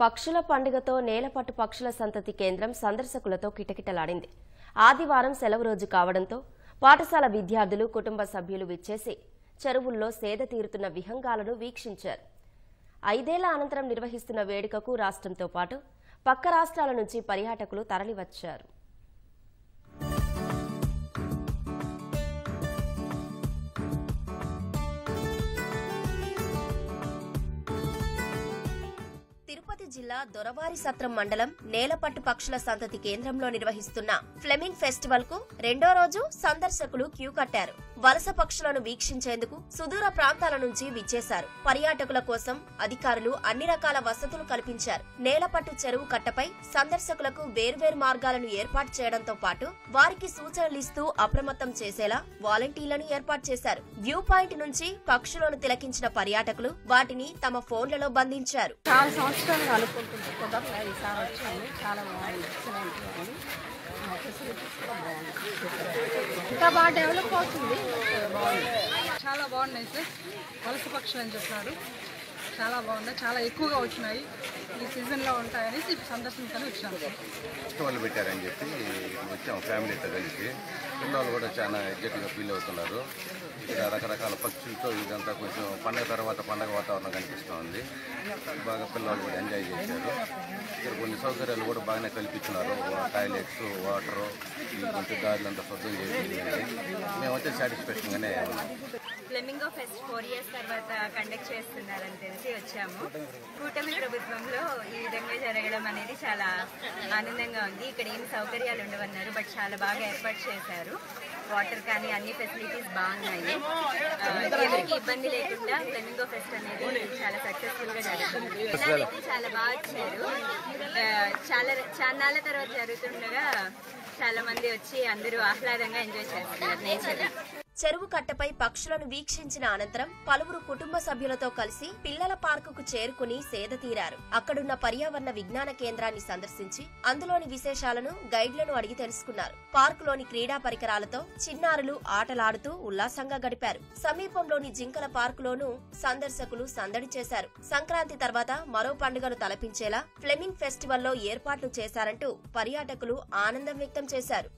పక్షుల పండుగతో నేలపట్టు పక్షుల సంతతి కేంద్రం సందర్శకులతో కిటకిటలాడింది. ఆదివారం సెలవు రోజు కావడంతో పాఠశాల విద్యార్థులు కుటుంబ సభ్యులు విచ్చేసి చెరువుల్లో సేద తీరుతున్న విహంగాలను వీక్షించారు. 5 ఏళ్ల అనంతరం నిర్వహిస్తున్న వేడుకకు రాష్ట్రంతో పాటు పక్క రాష్ట్రాల నుంచి పర్యాటకులు తరలివచ్చారు. తిరుపతి జిల్లా దొరవారి సత్రం మండలం నేలపట్టు పక్షుల సంతతి కేంద్రంలో నిర్వహిస్తున్న ఫ్లెమింగ్ ఫెస్టివల్ కు 2వ రోజు సందర్శకులు క్యూ కట్టారు. వలస పక్షులను వీక్షించేందుకు సుదూర ప్రాంతాల నుంచి విచ్చేశారు. పర్యాటకుల కోసం అధికారులు అన్ని రకాల వసతులు కల్పించారు. నేలపట్టు చెరువు కట్టపై సందర్శకులకు వేర్వేరు మార్గాలను ఏర్పాటు చేయడంతో పాటు వారికి సూచనలిస్తూ అప్రమత్తం చేసేలా వాలంటీర్లను ఏర్పాటు చేశారు. వ్యూ పాయింట్ నుంచి పక్షులను తిలకించిన పర్యాటకులు వాటిని తమ ఫోన్లలో బంధించారు. ఇంకా బాగా డెవలప్ అవుతుంది. చాలా బాగున్నాయి సార్. వలస పక్షులు అని చెప్పినారు. చాలా బాగున్నాయి, చాలా ఎక్కువగా వచ్చినాయి. ఈ సీజన్లో ఉంటాయనేసి సందర్శించడానికి వచ్చాము. ఫెస్టివల్ పెట్టారని చెప్పి వచ్చాము ఫ్యామిలీతో కలిసి. పిల్లలు కూడా చాలా ఎగ్జైట్గా ఫీల్ అవుతున్నారు. ఇక్కడ రకరకాల పక్షులతో ఇదంతా కొంచెం పండగ తర్వాత పండగ వాతావరణం కనిపిస్తూ ఉంది. బాగా పిల్లలు కూడా ఎంజాయ్ చేశారు. ఇక్కడ కొన్ని సౌకర్యాలు కూడా బాగానే కల్పించున్నారు. టాయిలెట్స్, వాటరు, కొంచెం దారులంతా శుద్ధం చేసి మేమైతే సాటిస్ఫాక్షన్గానే ఉన్నాం. ఫ్లెమింగో ఫెస్ట్ 4 years తర్వాత కండక్ట్ చేస్తున్నారని తెలిసి వచ్చాము. కూటమి ప్రభుత్వంలో ఈ విధంగా జరగడం అనేది చాలా ఆనందంగా ఉంది. ఇక్కడ ఏం సౌకర్యాలు ఉండవన్నారు, బట్ చాలా బాగా ఏర్పాటు చేశారు. వాటర్ కానీ అన్ని ఫెసిలిటీస్ బాగున్నాయి. ఎవరికి ఇబ్బంది లేకుండా ఫ్లెమింగో ఫెస్ట్ అనేది చాలా సక్సెస్ఫుల్ గా జరుగుతుంది. పిల్లలకి చాలా బాగా వచ్చారు. చాలా తర్వాత జరుగుతుండగా చాలా మంది వచ్చి అందరూ ఆహ్లాదంగా ఎంజాయ్ చేస్తున్నారు నేచర్. చెరువు కట్టపై పక్షులను వీక్షించిన అనంతరం పలువురు కుటుంబ సభ్యులతో కలిసి పిల్లల పార్కుకు చేరుకుని సేద తీరారు. అక్కడున్న పర్యావరణ విజ్ఞాన కేంద్రాన్ని సందర్శించి అందులోని విశేషాలను గైడ్లను అడిగి తెలుసుకున్నారు. పార్కులోని క్రీడా పరికరాలతో చిన్నారులు ఆటలాడుతూ ఉల్లాసంగా గడిపారు. సమీపంలోని జింకల పార్కులోనూ సందర్శకులు సందడి చేశారు. సంక్రాంతి తర్వాత మరో పండుగను తలపించేలా ఫ్లెమింగ్ ఫెస్టివల్లో ఏర్పాట్లు చేశారంటూ పర్యాటకులు ఆనందం వ్యక్తం చేశారు.